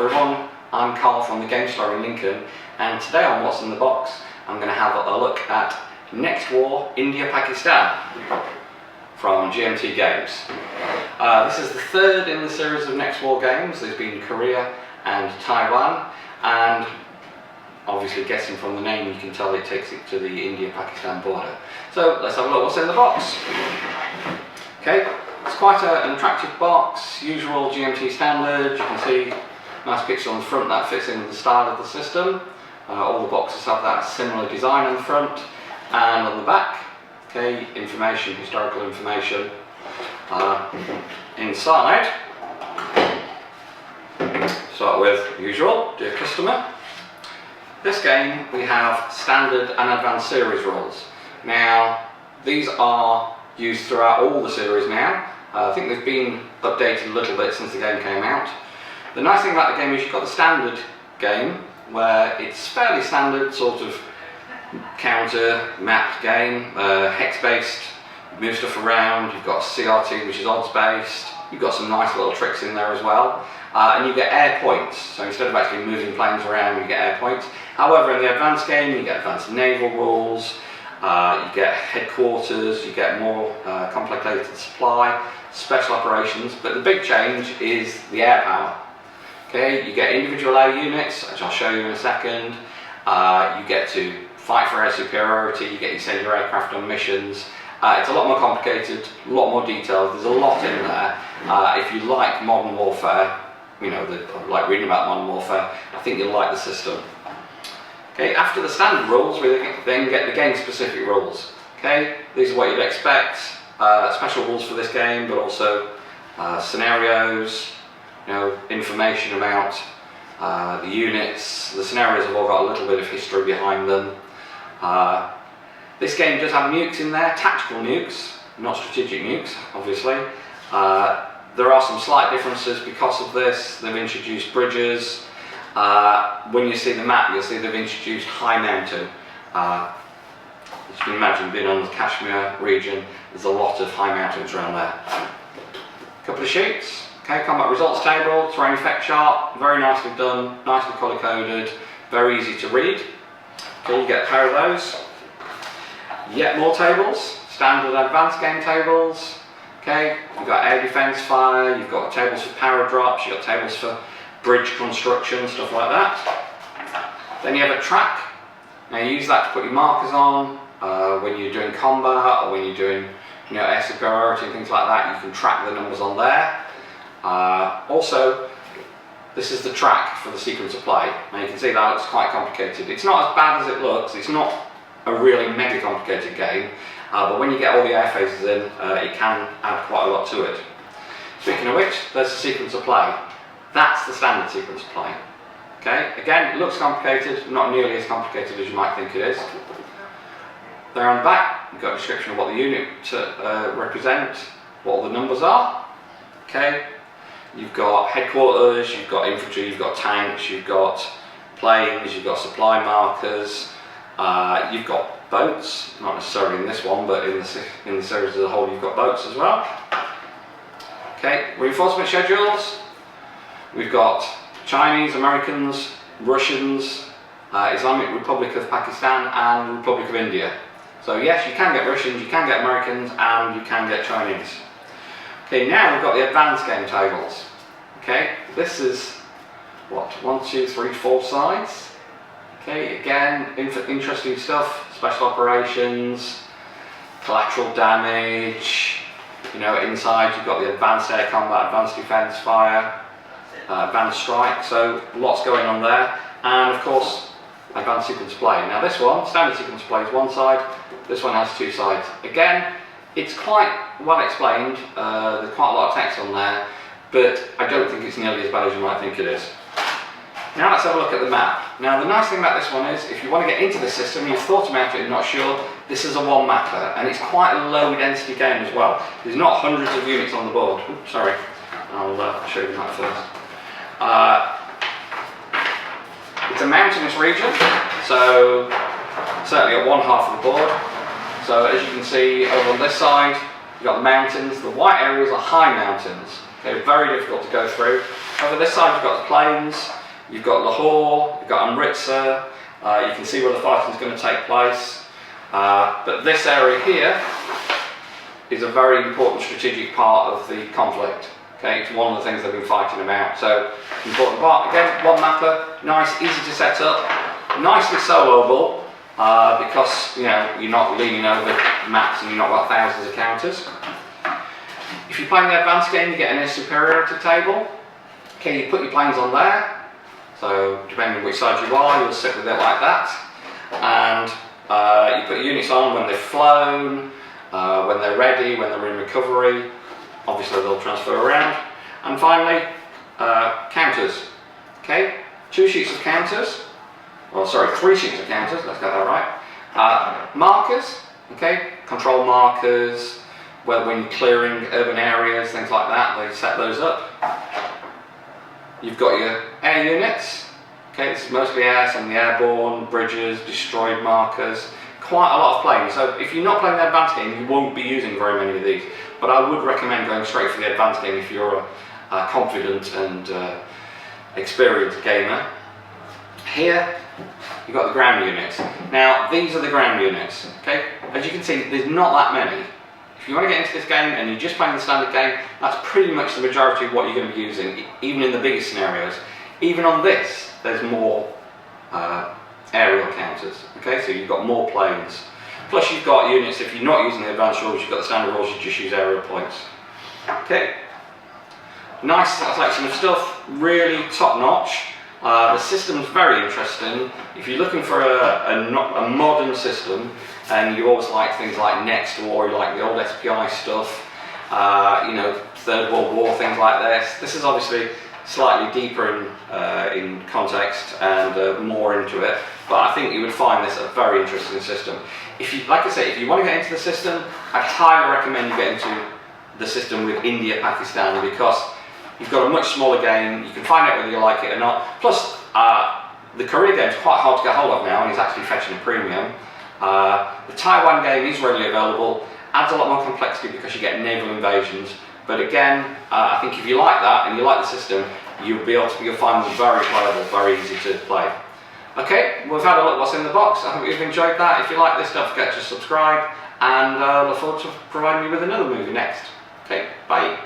everyone, I'm Carl from the Game Store in Lincoln, and today on What's in the Box I'm going to have a look at Next War India-Pakistan from GMT Games. This is the third in the series of Next War games. There's been Korea and Taiwan, and obviously guessing from the name you can tell it takes it to the India-Pakistan border. So let's have a look what's in the box. Okay, it's quite an attractive box, usual GMT standard. You can see nice picture on the front that fits in with the style of the system. All the boxes have that similar design on the front, and on the back, okay, information, historical information. Inside, start with usual, dear customer. This game we have standard and advanced series rules. Now these are used throughout all the series now. I think they've been updated a little bit since the game came out. The nice thing about the game is you've got the standard game where it's fairly standard sort of counter map game, hex based, move stuff around. You've got CRT which is odds based. You've got some nice little tricks in there as well, and you get air points. So instead of actually moving planes around, you get air points. However, in the advanced game you get advanced naval rules, you get headquarters, you get more complicated supply, special operations, but the big change is the air power. Okay, you get individual air units, which I'll show you in a second. You get to fight for air superiority, you get to send your aircraft on missions. It's a lot more complicated, a lot more detailed, there's a lot in there. If you like modern warfare, you know, like reading about modern warfare, I think you'll like the system. Okay, after the standard rules, we then get the game-specific rules. Okay, these are what you'd expect. Special rules for this game, but also scenarios, you know, information about the units. The scenarios have all got a little bit of history behind them. This game does have nukes in there, tactical nukes, not strategic nukes, obviously. There are some slight differences because of this. They've introduced bridges. When you see the map, you'll see they've introduced high mountain. As you can imagine, being on the Kashmir region, there's a lot of high mountains around there. A couple of sheets. Okay, combat results table, terrain effect chart, very nicely done, nicely colour coded, very easy to read. Okay, you get a pair of those. Yet more tables, standard advanced game tables. Okay, you've got air defence fire, you've got tables for power drops, you've got tables for bridge construction, stuff like that. Then you have a track. Now you use that to put your markers on when you're doing combat or when you're doing, you know, air superiority and things like that. You can track the numbers on there. Also, this is the track for the sequence of play. Now you can see that looks quite complicated. It's not as bad as it looks. It's not a really mega complicated game, but when you get all the air phases in, it can add quite a lot to it. Speaking of which, there's the sequence of play. That's the standard sequence of play. Okay, again, it looks complicated, not nearly as complicated as you might think it is. There on the back, you've got a description of what the unit represent, what all the numbers are. Okay, you've got headquarters, you've got infantry, you've got tanks, you've got planes, you've got supply markers, you've got boats, not necessarily in this one, but in the series as a whole you've got boats as well. Okay, reinforcement schedules. We've got Chinese, Americans, Russians, Islamic Republic of Pakistan and Republic of India. So yes, you can get Russians, you can get Americans, and you can get Chinese. Okay, now we've got the advanced game tables. Okay, this is what, 1, 2, 3, 4 sides. Okay, again, interesting stuff, special operations, collateral damage. You know, inside you've got the advanced air combat, advanced defence fire, advanced strike, so lots going on there, and of course advanced sequence play. Now this one, standard sequence play, is one side, this one has 2 sides. Again, it's quite well explained, there's quite a lot of text on there, but I don't think it's nearly as bad as you might think it is. Now let's have a look at the map. Now the nice thing about this one is, if you want to get into the system, you've thought about it and not sure, this is a one mapper, and it's quite a low density game as well. There's not hundreds of units on the board. Oops, sorry, I'll show you that first. It's a mountainous region, so certainly at one half of the board. So as you can see over on this side, you've got the mountains. The white areas are high mountains. They're very difficult to go through. Over this side you've got the plains, you've got Lahore, you've got Amritsar, you can see where the fighting is going to take place. But this area here is a very important strategic part of the conflict. Okay, it's one of the things they've been fighting about. So, important part. Again, one mapper, nice, easy to set up, nicely soloable, because you're not leaning over maps and you've not got thousands of counters. If you're playing the advanced game, you get a superiority table. Okay, you put your planes on there. So, depending on which side you are, you'll sit with it like that. And you put your units on when they've flown, when they're ready, when they're in recovery. Obviously they'll transfer around. And finally, counters. Okay, 2 sheets of counters. Well, sorry, 3 sheets of counters, let's get that right. Markers, okay, control markers, when you're clearing urban areas, things like that, they set those up. You've got your air units. Okay, this is mostly air, some of the airborne, bridges, destroyed markers. Quite a lot of planes. So if you're not playing the advanced game, you won't be using very many of these. But I would recommend going straight for the advanced game if you're a confident and experienced gamer. Here, you've got the ground units. Now, these are the ground units. Okay, as you can see, there's not that many. If you want to get into this game and you're just playing the standard game, that's pretty much the majority of what you're going to be using, even in the biggest scenarios. Even on this, there's more aerial counters. Okay, so you've got more planes. Plus you've got units, if you're not using the advanced rules, you've got the standard rules, you just use aerial points. Okay, nice selection of stuff, really top notch. The system's very interesting. If you're looking for a modern system, and you always like things like Next War, you like the old SPI stuff, Third World War, things like this is obviously slightly deeper in context and more into it, but I think you would find this a very interesting system. If you, like I say, if you want to get into the system, I'd highly recommend you get into the system with India, Pakistan, because you've got a much smaller game, you can find out whether you like it or not. Plus, the Korea game is quite hard to get hold of now, and it's actually fetching a premium. The Taiwan game is readily available, adds a lot more complexity because you get naval invasions. But again, I think if you like that and you like the system, you'll find them very playable, very easy to play. Okay, we've had a look at what's in the box. I hope you've enjoyed that. If you like this, don't forget to subscribe, and look forward to providing you with another movie next. Okay, bye.